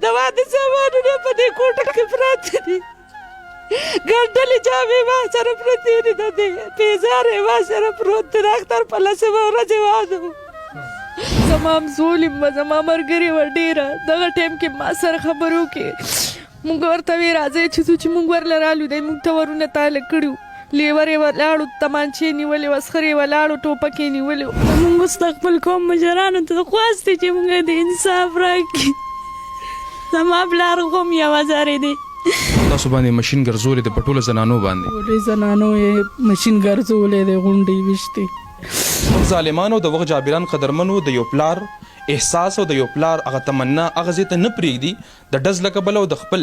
د واده سامانونه په دې کوټه کې پراته دي، ګنډلې جامې ما سره پرتې دي، د دې پیزار یې ما سره پروت دی، د اختر په 10مه ورځ یې واده و. زما همزول یم، زما ملګرې وه ډېره. دغه ټایم کې ما سره خبرې وکړې، موږ ورته وې راځئ چې موږ ورله رالو، دی موږ ته ورونه تاله کړي وو، لیور یې ولاړو، تمانچې نیولې وه، سخر یې ولاړو، ټوپک یې نیولې وو. موږ مستقبل کوم مشرانو ته خواست دی چې موږ د انصاف راکړي. زما پلار هم یوه ځارې دی. تاسو باندې ماشین ګرځولې ده په ټولو زنانو باندې؟ ټولې زنانو یې ماشین ګرځولی دی، غونډې ویشتې. ظالمانو د وخت جابران قدرمنو د یو پلار احساس او د یو پلار هغه تمنا هغه ځای ته نه پرېږدي، د ډز له کبله او د خپل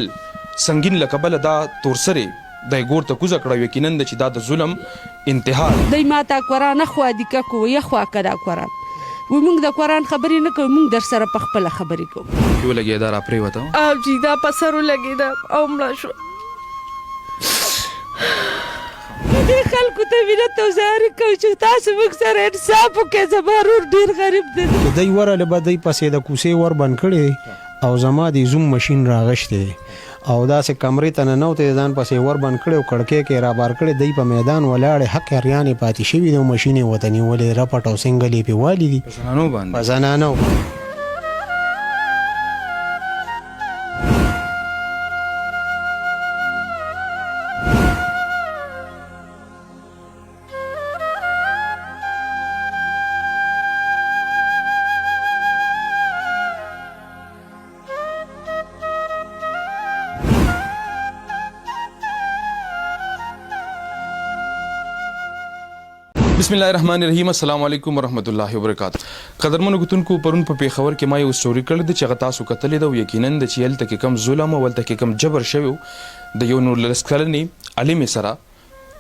سنګین له کبله دا تورسرې د ګور ته کوزه کړه. یقینا ده چې دا د ظلم انتها ده. دی ما ته قرآن خوا دیکه کو یا خوا که دا قرآن وی موږ د قرآن خبرې نه کوو، موږ در سره په خپله خبرې کوو. کې ولګېده را پرېوته او جي دا په سر ولګېده او مړه شوه. دې خلکو ته مینه توزاري کوو چې تاسو موږ سره انصاف وکړئ، زما ورور ډېر غریب دی. دی ورله به دی پسې د کوڅې ور بند کړی او زما د زوم ماشین راغشتی او داسې کمرې ته ننوتی ځان پسې ور بند کړی او کړکۍ کې را بار کړی. دی په میدان ولاړې حق اریانې پاتې شوي دي او ماشین یې ورته نیولې، رپټ او سنګل یې پې والي دي په زنانو باندې. په زنانو بسم الله الرحمن الرحیم. السلام علیکم ورحمۃ اللہ وبرکاتہ. قدرمنو کتونکو پرون په پیښور کې ما یو سټوري کړل چې هغه تاسو کتلې ده او یقینا د چې هلته کې کم ظلم او هلته کې کم جبر شوی د یو 19 کلنې علمې سره،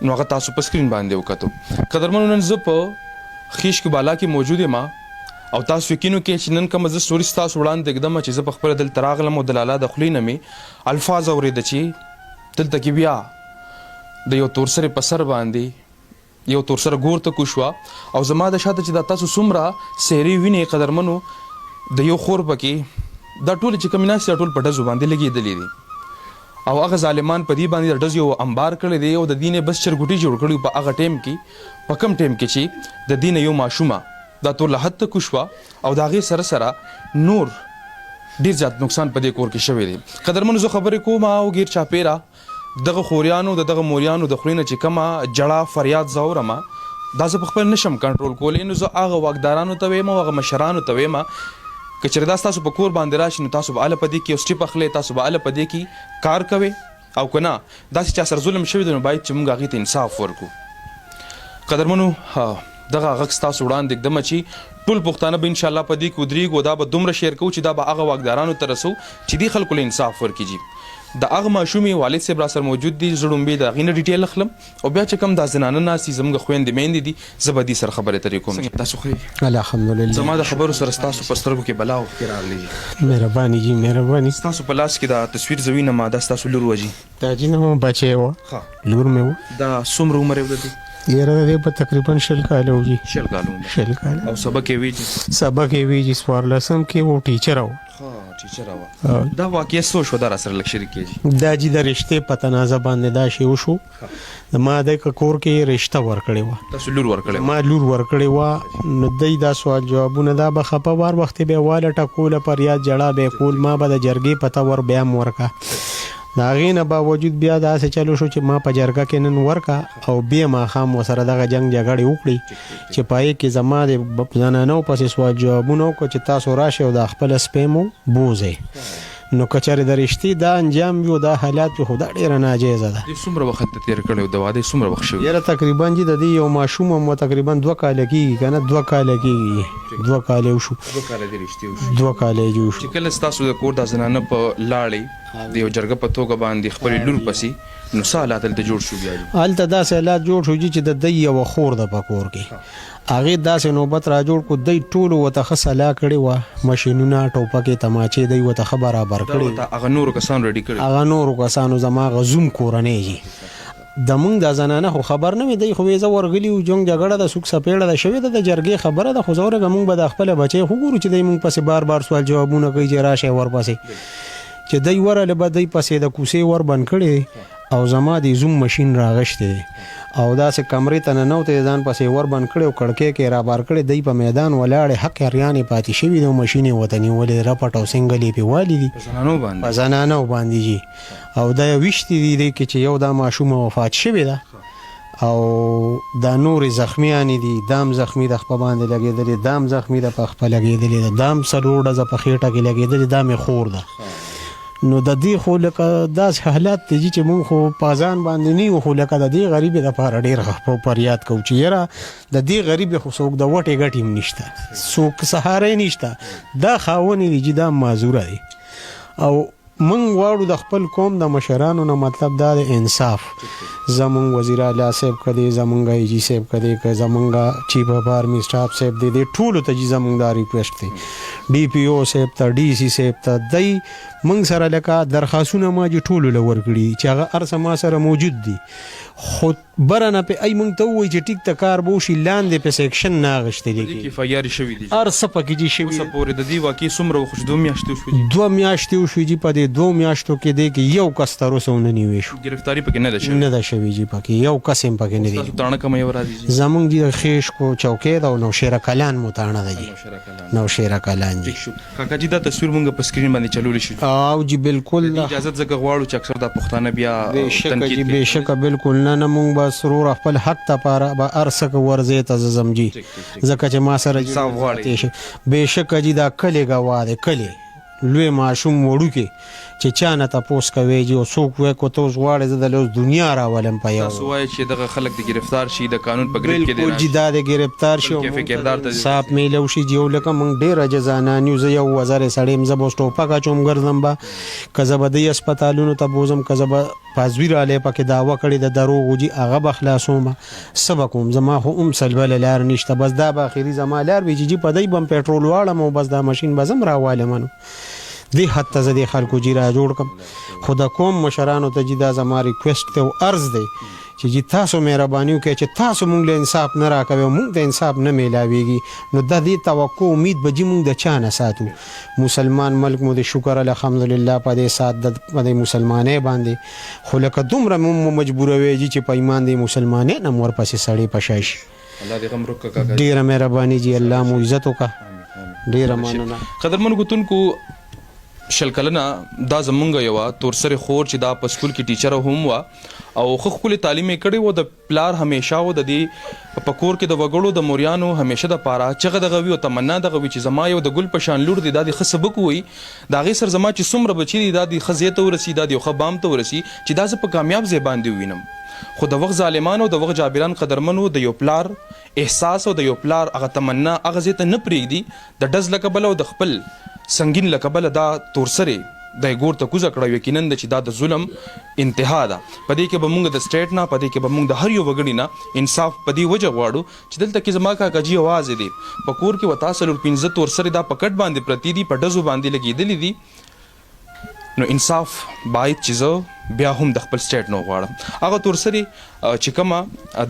نو هغه تاسو په سکرین باندې وکتو. قدرمنو نن زه په خیش کې بالا کې موجود یم او تاسو یقینو کې چې نن کوم زه سټوري تاسو وړاندې کړم چې زه په خپل دل تراغلم او دلاله د خلینه می الفاظ اورید چې دلته کې بیا د یو تورسره په سر باندې یو تورسره ګور ته کوشوا او زما د شاته چې د تاسو سمرا سيري ویني قدرمنو د یو خور پکې دا ټول چې کمیناس ټول په ډزو باندې لګېدلې دي او هغه ظالمان په دې باندې د ډز یو انبار کړی دی او د دینه بس چرګوټي جوړ کړی په هغه ټیم کې په کم ټیم کې چې د دینه یو ماشومه دا ټول حد ته کوشوا او دا غي سره سره نور ډیر زیات نقصان په دې کور کې شوی دی. قدرمنو زه خبرې کوم او غیر چاپیرا دغه خوریانو دغه موریانو د خلینو چې کما جړه فریاد زورما دا زه په خپل نشم کنټرول کولې، نو زه هغه واکدارانو ته وایم او هغه مشرانو ته وایم که چېرې دا تاسو په کور باندې راشي نو تاسو به اله پدې کې اوسټي پخلې، تاسو به اله پدې کې کار کوي او کنه دا چې سر ظلم شوی دی نو باید چې موږ هغه ته انصاف ورکو. قدرمنو دغه غږ تاسو وړاندې کړم چې ټول پښتانه به ان شاء الله پدې کې ودرېږو، دا به دومره شیر کوو چې دا به هغه واکدارانو ته رسو چې دې خلکو له انصاف ورکړي. د هغه ماشومې والد صاحب را سره موجود دي، زړومبې د هغې نه ډیټیل اخلم او بیا چې کوم دا زنانه ناستي زموږ خویندې میندې دي زه به دې سره خبرې اترې کوم. تاسو ښه الحمدلله. زما د خبرو سره ستاسو په سترګو کې بلا اوښکې راغلې. مهرباني جي مهرباني. ستاسو په لاس کې دا تصویر زوینه ما دا ستاسو لور وه جي؟ دا جي نه بچی وه، لور مې وه. دا څومره عمر یې ولدي؟ یاره د دې په تقریبا 20 کاله و جي. 20 کاله. 20 کاله. او سبق یې وی جي؟ سبق یې وی جي 14 کې و ټیچر و. ټیچر و. دا واقعي څه شو دا را سره لږ شریک کېږي؟ دا جي د رشتې په تنازع باندې دا شی وشو. ما د کور کې رشته ورکړې وه. تاسو لور ورکړې؟ ما لور ورکړې وه. نو دی دا سوال جوابونه دا به خپه وار وخت به واله ټکوله پر یاد جړه به کول، ما به د جرګې پته ور بیا ورکا. دا غینه باوجود بیا داسې چلو شو چې ما په جرګه کې نن ورکا او بیا ما خام وسره دغه جنگ جګړې وکړي چې پای کې زما د زنانو پسې سوال جوابونه وکړو چې تاسو راشئ او د خپل سپیمو بوزئ. نو کچاره د رښتې دا انجام یو دا حالات خو دا ډیره ناجیزه ده. څومره وخت تیر کړو د واده څومره وخت شو؟ یاره تقریبا جی د دې یو ماشوم مو تقریبا 2 کال کېږي کنه 2 کال کېږي 2 کال وشو 2 کال د رښتې وشو 2 کال وشو چې کله تاسو د کور د زنانه په لاړې د یو جرګه په توګه باندې خپل لور پسې نو سالات ته جوړ شو بیا حالت دا سالات جوړ شو چې د دې یو خور د پکور کې هغه داسې نوبت را جوړ کو دای ټول وته خصلا کړي و ماشینونه ټوپکې تماچې دی وته خبره بر کړي هغه نور کسان ریډي کړي هغه نور کسانو زما غزوم کورنۍ د مونږ د زنانه خو خبر نه دی خو یې ورغلی او جنگ جګړه د سوک سپېړه د شوی د جرګې خبره د خو زوره مونږ به د خپل بچي خو ګورو چې د مونږ پسې بار بار سوال جوابونه کوي چې راشه ور پسې چې دی ورله به دی پسې د کوسې ور بند کړی او زما د زوم ماشین راغشتی او داسې کمرې ته ننوتی ځان پسې ور بند کړی او کړکۍ کې را بار کړی دی په میدان ولاړې حق اریانې پاتې شوي دی او ماشین یې ورته نیولې رپټ او سنګل یې پې والي دي په زنانو باندې جي او دا یې ویشتي دي دی کې چې یو دا ماشومه وفات شوې ده او دا نورې زخمیانې دي دام زخمی د خپه باندې لګېدلې دام زخمی د په خپه لګېدلې ده دام څلور ډزه په خېټه کې لګېدلې دا مې خور ده نو د دې خو لکه داسې حالات دي چې مونږ خو په ځان باندې نه یو خو لکه د دې غریبې دپاره ډېر فریاد کوو چې یاره د دې غریبې خو څوک د وټې ګټې هم نشته څوک سهاری نشته دا خاونې دي چې دا معذوره دی او مونږ غواړو د خپل قوم د مشرانو نه مطلب دا د انصاف زمونږ وزیر اعلی صاحب کدی زمونږ ای جی صاحب کدی که زمونږ چیف اف آرمی سټاف صاحب دی د ټولو ته چې زمونږ دا ریکویسټ دی ډي پی او صاحب ته ډي سي صاحب ته دی مونږ سره لکه درخواستونه ما چې ټولو له ورکړي چې هغه هر څه ما سره موجود دي خو بره نه پې ای مونږ ته ووایي چې ټیک ته کار به وشي لاندې پې سیکشن نه اخیستلی کېږي شوي دي هر څه پکې چې شوي اوسه پورې د دې واقعي څومره وخت 2 میاشتې وشوې 2 میاشتې وشوې جي په دې 2 میاشتو کې دی کې یو کس تر اوسه ونه نیوی شو ګرفتاري پکې نه ده شوې نه ده شوې جي پکې یو کس هم پکې نه دی تاسو تاڼه کومه یو راځي زمونږ جي د خیش کو چوکۍ ده او نوشیره کلان مو تاڼه ده جي نوشیره کلان جي کاکا جي دا تصویر مونږ په سکرین باندې چلولی شو او جي بالکل اجازه ځکه غواړو چې اکثر دا پښتانه بیا تنقید بهشکه بالکل نه مونږ به سرور خپل حق ته پاره به ارسک ورځې ته زم جي ځکه چې ما سره انصاف غواړي بهشکه جي دا کلی غوا ده کلی لوی ماشوم وړوکې چې چا نه تپوس کوي چې څوک وایي که ته اوس غواړې زه د لوس دنیا راولم په یو تاسو وایئ چې دغه خلک د ګرفتار شي د قانون په ګرد کې بالکل جي دا د ګرفتار شي انصاف میلو شي چې یو لکه موږ ډېره جزانان یو زه یو وزرې سړی یم زه به اوس ټوپک اچوم ګرځم به که زه به دې اسپتالونو ته بوځم که زه به پازوي رالی پکې دعوه کړې د دروغو جي هغه به خلاصوم څه به کوم زما خو هم سلبله لار نشته بس دا به اخري زما لار وي چې جي په دی به هم پېټرول واړم او بس دا ماشین به زه هم راوالم نو دې حد ته زه دې خلکو جي را جوړ کړم خو د قوم مشرانو ته جي دا زما ریکویسټ دی او عرض دی چې جي تاسو مهرباني وکړئ چې تاسو مونږ له انصاف نه راکوئ او مونږ ته انصاف نه میلاویږي نو د دې توقع امید به جي مونږ د چا نه ساتو مسلمان ملک مو د شکر الحمدلله په دې سات د مسلمانۍ باندې خو لکه دومره مو مجبوروي جي چې په ایمان د مسلمانۍ نه ورپسې سړی په شا شي الله دې غم روکه کاکا ډېره مهرباني جي الله مو عزت وکړه ډېره مننه قدرمنو کتونکو شل کلنه دا زمونږ یوه تورسرې خور چې دا په سکول کې ټیچره هم وه او ښه ښکلې تعلیم یې کړې وه د پلار همیشه و د دې په کور کې د وګړو د موریانو همیشه دپاره چغه دغه وي او تمنا دغه وي چې زما یو د ګل په شان لور دی دا دې ښه سبق ووایي د هغې سر زما چې څومره بچي دي دا دې ښه ځای ته ورسي دا دې یو ښه بام ته ورسي چې دا زه په کامیاب ځای باندې ووینم خو د وخت ظالمانو د وخت جابران قدرمنو د یو پلار احساس او د یو پلار هغه تمنا هغه ځای ته نه پرېږدي د ډز له کبله او د خپل سنگین له کبله دا تورسرې د ګور ته کوزه کړه یقینا چې دا د ظلم انتها ده په دې کې به موږ د سټیټ نه په دې کې به موږ د هر یو وګړي نه انصاف په دې وجه غواړو چې دلته کې زما کاکا جي آواز دی په کور کې وتا څلور 15 تورسرې دا په کټ باندې پرتی دي په ډزو باندې لګېدلې دي نو انصاف باید چې زه بیا هم د خپل سټیټ نه غواړم هغه تورسرې چې کومه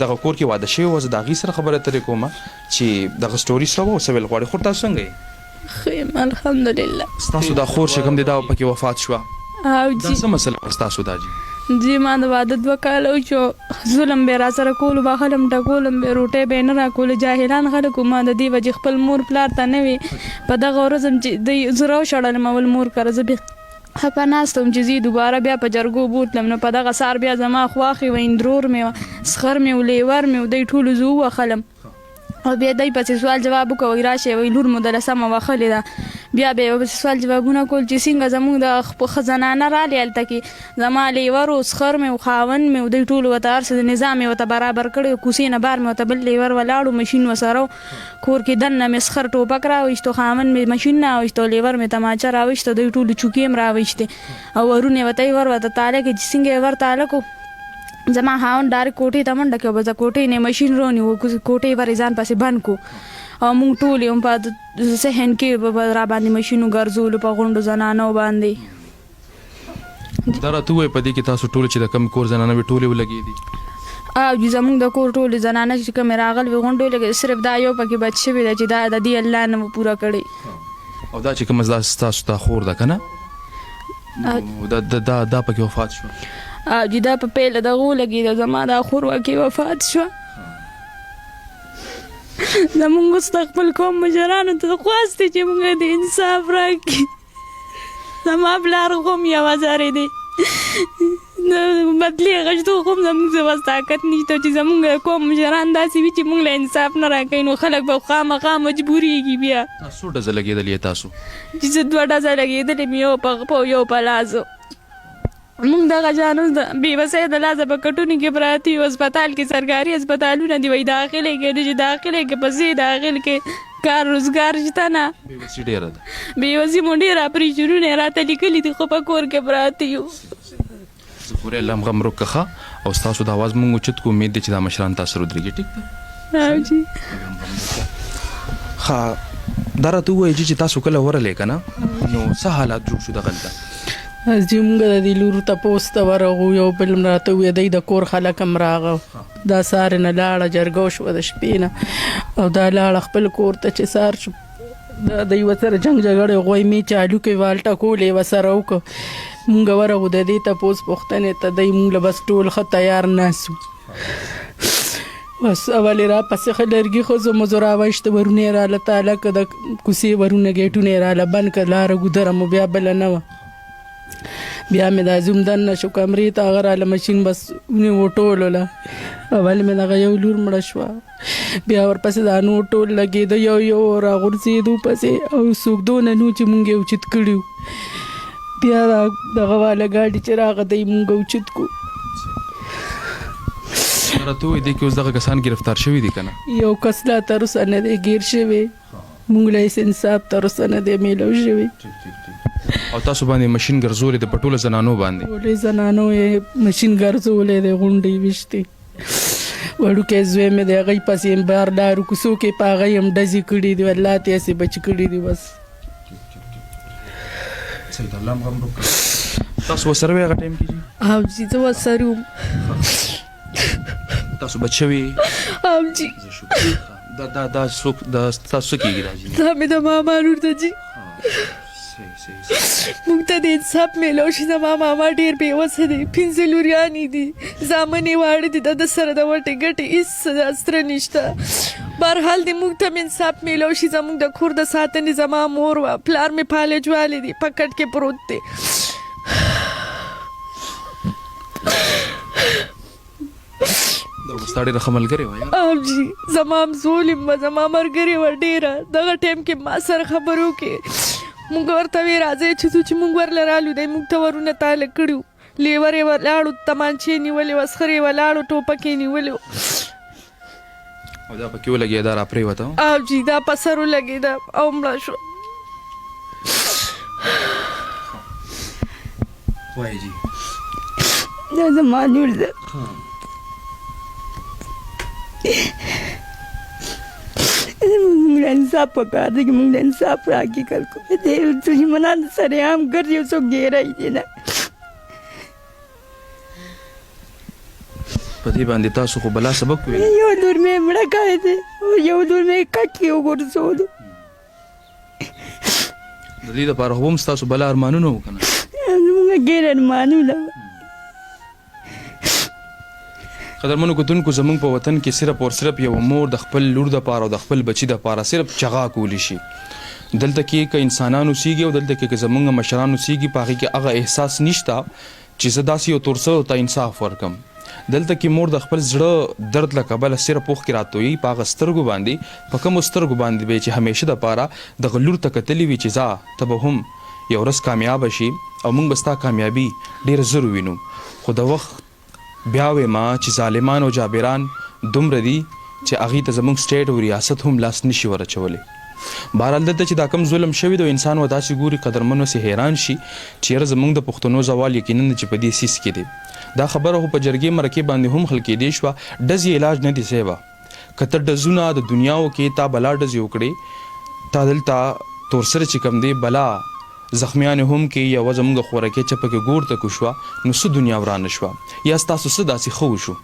دغه کور کې واده شوې وه زه د هغې سره خبره ترې کومه چې دغه سټوري سره به ورڅه ویل غواړې خور تاسو څنګه یې خیم الحمدلله ستاسو دا خور چې کوم دی دا پکې وفات شوه او دا جی څه مسله وه ستاسو دا جي جی ما د واده 2 کاله وشو ظلم به را سره کولو به خلم ټکولم به روټۍ به نه راکولو جاهلان خلکو ما د دې وجې خپل مور پلار ته نه وي په دغه ورځ هم چې دوی زه راوشړلم اول مور کره زه بیا خپه ناسته وم چې زه دوباره بیا په جرګو بوتلم نو په دغه سهار بیا زما خواښې وه اندرور مې وه سخر مې و لیور مې و دوی ټولو زه ووخلم او بیا دی پسې سوال جواب وکړه وایي راشئ وایي لور مو د لسمه وښلې ده بیا به یې ورپسې سوال جوابونه کول چې څنګه زموږ د ښه زنانه رالې هلته کې زما لیور و سخر مې و خاوند مې و دوی ټولو ورته هر څه د نظام یې ورته برابر کړی و کوڅې نه بار مې ورته بل لیور ولاړو مشین ورسره کور کې دننه مې سخر ټوپک راویستو خاوند مې مشین نه راویستو لیور مې تماچه راویسته دوی ټولو چوکې هم راویستې او ورونه یې ورته ور ورته تاله کې چې څنګه یې ور تاله کو زما خاوند ډایرکټ کوټې ته منډه کړه بس کوټې نه ماشین رونیو کوټې ورې ځان پسې بند کو او موږ ټول یې هم په صحن کې را باندې ماشینو ګرځولو په غونډو زنانو باندې دا راته ووایي په دې کې تاسو ټول چې د کم کور زنانه وې ټولې ولګېدي او جی زموږ د کور ټولې زنانه چې کومې راغلې وې غونډو لګېدې صرف دا یو پکې بچ شوې ده چې دا د دې الله نه مو پوره کړې او دا چې کومه ستاسو دا خور ده که نه دا پکې وفات شو. او چې دا په پیله دغه ولګېده زما دا خوروا کې وفات شوه. زمونږ اوس د خپل قوم مشرانو ته خواست دی چې مونږ د انصاف راکړي. زما پلار قوم یو هزارې دی بدلې غشتو خو زموږ څه بس طاقت نشته چې زموږ قوم مشران داسې وي چې موږ له انصاف نه راکوي نو خلک به خامخا مجبورېږي بیا. تاسو ډزه لګېدلې تاسو؟ چې زه 2 ډزه لګېدلې مې یو په غپه او یو په لاسو. موږ دغه جانو بېوسۍ د لاسه په کټونو کې پراته یو هسپتال کې سرکاري هسپتالونه دي وایي داخلې کې چې داخلې کې پسې داخل کې کار روزګار شته نه. بېوسي ډېره ده. بېوسي مو ډېر اپرېشنونه یې راته لیکلي دي خو په کور کې پراته یو. زه پورې الله هم غم روکه او ستاسو د اواز مونږ اوچت کو امید دی چې دا مشران تاسو سره ودرېږي. ټیک ده؟ او جي ښه دا راته ووایي چې تاسو کله ورغلې که نه نو څه حالات جوړ شو دغلته؟ چې موږ د دې لور تپوس ته ورغو یو بل هم راته وویل دی د کور خلک هم راغه دا سهار نه لاړه جرګه وشوه د شپې نه او دا لاړه خپل کور ته چې سهار شو د یوه سره جنګ جګړې غوی مې چالو کې والټه کولې یوه سره وکړه. مونږ ورغو د دې تپوس پوښتنې ته دی مونږ له بس ټول ښه تیار ناست وو. بس اول را پسې ښه لرګي ښځو مزو راوایشته ورونه یې راله تاله که د کوڅې ورونه ګیټونه یې راله بند کړه لاره ګودره مو بیا بله نه وه. بیا مې دا زوم دننه شو کمرې ته هغه راله مشین بس ونیو ټولو له اول مې دغه یو لور مړه شوه بیا ورپسې دا نور ټول لګېده یو یو راغورځېدو پسې او څوک دونه نو چې مونږ یې اوچت کړي وو. بیا دغه والا ګاډي چې راغه دی مونږ اوچت کړو. راته ووایي دې کې اوس دغه کسان ګرفتار شوي دي که نه؟ یو کس لا تر اوسه نه دی ګیر شوی مونږ له هېڅ انصاف تر اوسه نه دی میلاو شوی. او تاسو باندې مشین ګرځولې ده په ټولو زنانو باندې؟ ټولې زنانو یې مشین ګرځولی دی غونډې ویشتې وړوکی زوی مې دی هغه یې پسې یم بار لارو کوڅو کې په هغه یې هم ډزې کړي دي الله ته یې هسې بچ کړي دي بس. صحیح ده الله هم غم وکړي. تاسو ورسره وئ هغه ټایم کې جي؟ او جي زه ورسره وم. تاسو بچ شوي؟ او جي دا څوک تاسو څه کېږي دا جي؟ دا مې د ماما لور ده جي. موږ ته د انصاف میلاو شي زما ماما ډېر بېوسه دی 5 لوریانې دي زامن یې واړه دي د سره د وټې ګټې هېڅ اسره نشته. بهرحال دې موږ ته هم انصاف میلاو شي زموږ د کور د ساتنې زما مور وه پلار مې پالج والی دی په کټ کې پروت دی. دا ستا ډېره ښه ملګرې وه؟ او جي زما همزولې وه زما ملګرې وه ډېره دغه ټایم کې ما سره خبرو کې مونږ ورته وی راځئ چې مونږ ورله رالو دی مونږ ته ورونه تاله کړي وو لیور یې ولاړو تمانچې نیولې وه سخر یې ولاړو ټوپک یې نیولې وو او دا پکې ولګېده را پرېوته؟ او جي دا په سر ولګېده او مړه شوه. وایي جي دا زما لور ده موږ له انصاف پکار دی چې موږ له انصاف راکړي خلکو دې دشمنان سرعام ګرځي او څوک ګیرای دي نه. په دې باندې تاسو خو بلا سبق ویل؟ یو لور مې مړه کړی دی او یو لور مې کټ کې وغورځولو. د دې دپاره خو هم ستاسو بلا ارمانونه وو که نه؟ زموږ ډېر ارمانونه وه. قدرمنو کتونکو زمونږ په وطن کې صرف اور صرف یو مور د خپل لور دپاره او د خپل بچي دپاره صرف چغا کولی شي. دلته کې که انسانان اوسیږي او دلته کې که زمونږ مشران اوسیږي په هغې کې هغه احساس نشته چې زه داسې یو تورسرو ته انصاف ورکم. دلته کې مور د خپل زړه درد له کبله صرف اوښکې راتویي په هغه سترګو باندې په کومو سترګو باندې به چې همیشه دپاره دغه لور ته کتلي وي چې ځه ته به هم یو ورځ کامیابه شي او موږ به ستا کامیابي ډېره زر ووینو. خو د وخت بیا وایم چې ظالمان او جابران دومره دي چې هغې ته زموږ سټیټ او ریاست هم لاس نشي ورچولی. بهرحال دلته چې دا کم ظلم شوی دی انسان و داسې ګوري قدرمنو سې حیران شي چې یاره زموږ د پښتنو زوال یقینا چې په دې سیس کې دی. دا خبره خو په جرګې مرکې باندې هم حل کېدی شوه. ډز یې علاج نه دی صیبه که ته ډزونه د دنیاو کې تا بلا ډز یې وکړې تا دلته تورسره چې کوم دی بلا زخمیان هم کې یوه زموږ خوراکۍ چپه کې ګور ته کو شوه نو څه دنیا ورانه شوه یا ستاسو څه داسې ښه وشو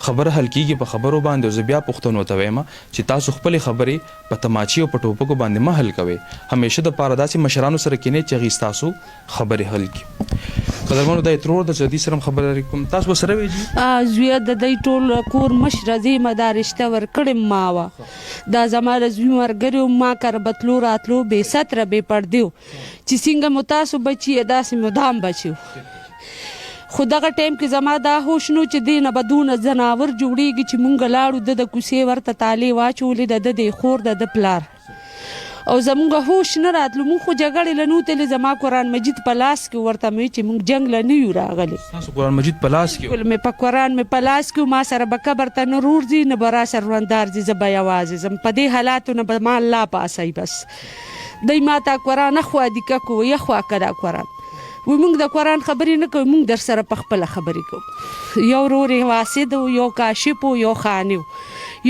خبره حل کیږي په خبرو باندې. زه بیا پښتنو ته وایم چې تاسو خپل خبرې په تماچی او په ټوپکو باندې مه حل کوئ. همیشه د پاره داسې مشرانو سره کینې چې هغوی ستاسو خبرې حل کړي. قدرمنو دا ترور د جدي سره خبره لري کوم تاسو سره ویږي زوی د دې ټول کور مشره زی مدارشته ور کړم ما وا دا زماره زوی مرګرو ما کر بتلو راتلو به ستر به پردیو چې څنګه متاسو بچي داسې مدام بچو. خو دغه ټایم کې زما دا هوش نو چې دینه بدون زناور جوړیږي چې مونږ لاړو د کوسې ورته تالی واچولې د خور د پلار او زمونږ هوش نه راتلو. مونږ خو جګړې لنو تلې زما قرآن مجید په لاس کې ورته مې چې مونږ جنګ له نه یو راغلي. تاسو قرآن مجید په لاس کې مې په قرآن مې په لاس کې ما سره به قبر ته نه رور ځي نه به را سره روندار ځي. زه به یوازې ځم په دې حالاتو نه به ما الله پاسئ. بس دی ما ته قرآن خوا دي ککو یا خوا کدا قرآن وی مونږ د قرآن خبرې نه کوو مونږ در سره په خپله خبرې کوو. یو ورور یې واسد و یو کاشف و یو خاني و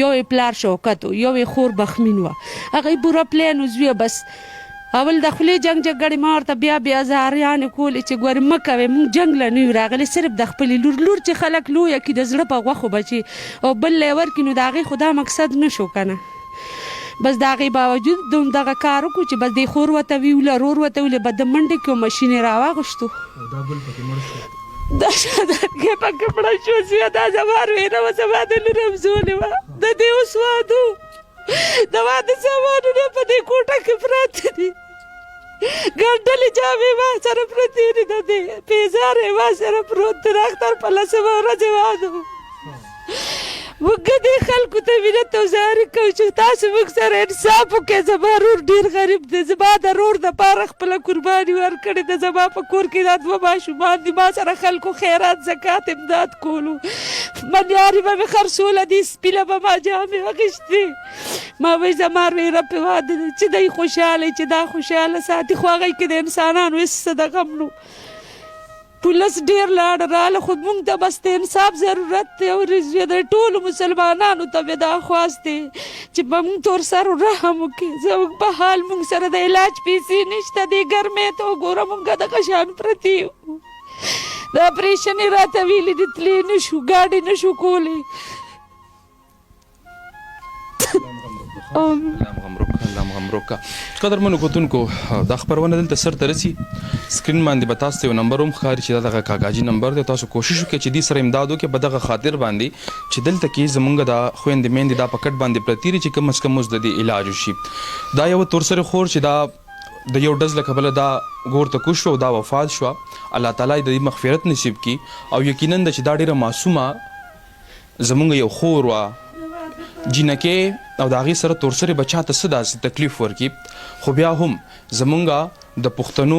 یو یې پلار شوکت و یو یې خور بخمین وه هغه یې بوره پلین و زویه. بس اول د خولې جنګ جګړې ما ورته بیا زاریانې کولې چې ګورې مه کوې مونږ جنګ له نه یو راغلي صرف د خپلې لور چې خلک لویه کړي د زړه په غوښو بچي او بل لی ورکړي نو د هغې خو دا مقصد نه شو که نه. بس د هغې باوجود دغه کار وکړو چې بس دې خور ورته ویوله رور ورته ویلې به د منډې کې مشین یې راواغوښتو دا شادرګې پکې مړه شو. زویه دا زما روینه وه زما د لور همزولې وه د دې اوس واده د واده سامانونه په دې کوټه کې پراته دي. ګنډلې جامې ما سره پرتې دي د دې پیزارې ما سره پروت دی. د اختر په لسمه ورځې واده و. موږ دې خلکو ته مینت او زاري کوو چې تاسو موږ سره انصاف وکړئ. زما رور ډېر غریب دی. زما د رور دپاره خپله قرباني ورکړې ده. زما په کور کې دا 2 ماشومان دي. ما سره خلکو خیرات زکات امداد کولو. منیارې به مې خرڅوله دي سپینه به ما جامې اخیستې. ما وایي زما ورېره پې واده دی چې دی خوشحاله چې دا خوشحاله ساتي. خو هغوی کې د انسانانو هېڅ څه د غم نو پولیس ډېر لاړه راله خو موږ ته بس د انصاف ضرورت دی. او د ټولو مسلمانانو ته مې دا خواست دی چې په موږ تور سر رحم وکړي. زموږ په حال موږ سره د علاج پیسې نشته. دې ګرمۍ ته وګوره موږ دغه شان پرتې یو. د اپریشن یې راته ویلي دي تللی نه شو ګاډې نه شو کولی. قدرمنو کتونکو دا خبرونه دلته سرته رسي. سکرین باندې به تاسو ته یو نمبر هم ښکاري چې دا دغه کاکاجي نمبر دی. تاسو کوشش وکړئ چې دې سره امداد وکړئ په دغه خاطر باندې چې دلته کې زمونږ دا خویندې میندې دا په کټ باندې پرتې دي چې کم از کم اوس د دې علاج وشي. دا یو تورسرې خور چې دا د یو ډز له کبله دا ګور ته کوش شو او دا وفات شوه. الله تعالی د دې مغفرت نصیب کړي. او یقینا د چې دا ډېره معصومه زمونږ یو خور وه جینکې او د هغې سره تورسرې بچا ته څه داسې تکلیف ورکړي. خو بیا هم زمونږ د پښتنو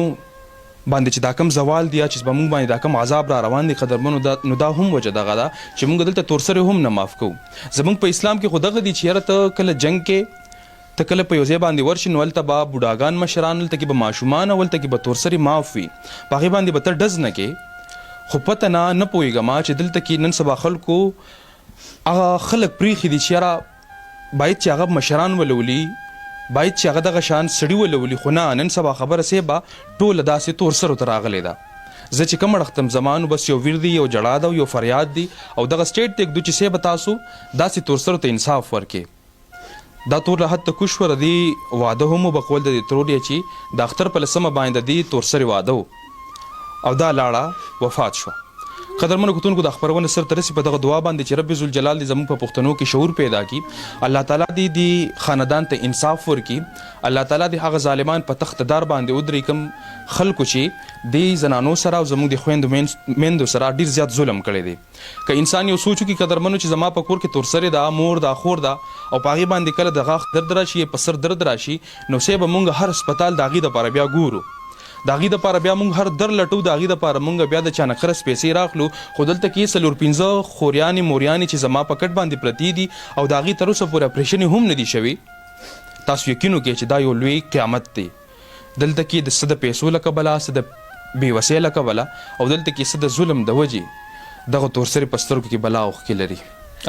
باندې چې دا کم زوال دی چې زمونږ باندې دا کم عذاب را روان دي قدرمنو نو دا هم وجه دغه ده چې مونږ دلته تورسرې هم نه معاف کوو. زمونږ په اسلام کې خو دغه دي چې یاره ته کله جنګ کې ته کله په یو ځای باندې ورشي نو هلته به بوډاګان مشران هلته کې به ماشومان او هلته کې به تورسرې معاف وي. په هغې باندې به ته ډز نه کې. خو پته نه پوهېږم چې دلته کې نن سبا خلکو هغه خلک پرېښي دي چې یاره باید چې هغه مشران ولولي باید چې هغه دغه شان سړي ولولي. خو نه نن سبا خبره صیبه ټوله داسې تورسرو ته راغلې ده. زه چې کوم اړختم زمانو بس یو ویر دی یو جړا ده یو فریاد دی او دغه سټیټ ته اکدو چې صیبه تاسو داسې تورسرو ته انصاف ورکړي. دا تور له حد ته کوش ور دی واده هم وبقول د ترور چې د اختر په لسمه باندې دی تورسرې واده او دا لاړه وفات شو. قدرمنو کتونکو د خبرونه سر ترسي په دغه دعا باندې چې رب ذوالجلال دې زموږ په پښتنو کې شعور پیدا کړي. الله تعالی دې خاندان ته انصاف ورکړي. الله تعالی دې هغه ظالمان په تخت دار باندې ودرې کوم خلکو چې دې زنانو سره او زموږ د خویندو میندو سره ډیر زیات ظلم کړی دی. که انسان یو سوچو کې قدرمنو چې زما په کور کې تورسرې ده مور ده خور ده او په هغې باندې کله د غاښ درد راشي په سر درد راشي نو سه به مونږ هر هسپتال د هغې دپاره بیا ګورو. د هغې دپاره بیا مونږ هر در لټو د هغې دپاره مونږ بیا د چا نه قرض پیسې راخلو. خو دلته کې 4-5 خوریانې موریانې چې زما په کټ باندې پرتې دي او د هغې تر اوسه پورې اپریشن هم نه دي شوي. تاسو یقین وکړئ چې دا یو لوی قیامت دی. دلته کې د څه د پیسو له کبله څه د بېوسۍ له کبله او دلته کې څه د ظلم د وجې دغه تورسرې په سترګو کې بلا اوښکې لري.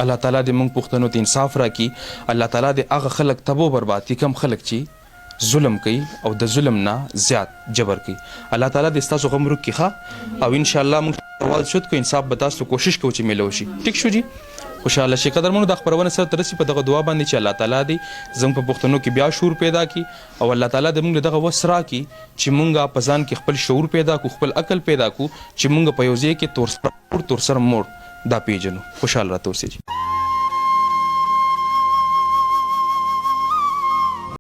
الله تعالی دې موږ پښتنو ته انصاف راکړي. الله تعالی دې هغه خلک تبو برباد کړي کوم خلک چې ظلم کوي او د ظلم نه زیات جبر کوي. الله تعالی دې ستاسو غم روک کړي او ان شاء الله موږ اول شد کو انصاف به تاسو کوشش کوو چې میلو شي. ټیک شو جی خوشاله شي. قدرمنو د خبرونه سره ترسي په دغه دعا باندې چې الله تعالی دې زموږ په پښتنو کې بیا شعور پیدا کړي او الله تعالی دې موږ دغه وسرا کړي چې موږ په ځان کې خپل شعور پیدا کو، خپل عقل پیدا کو چې موږ په یو ځای کې تور سر مور دا پیژنو. خوشاله راته اوسئ.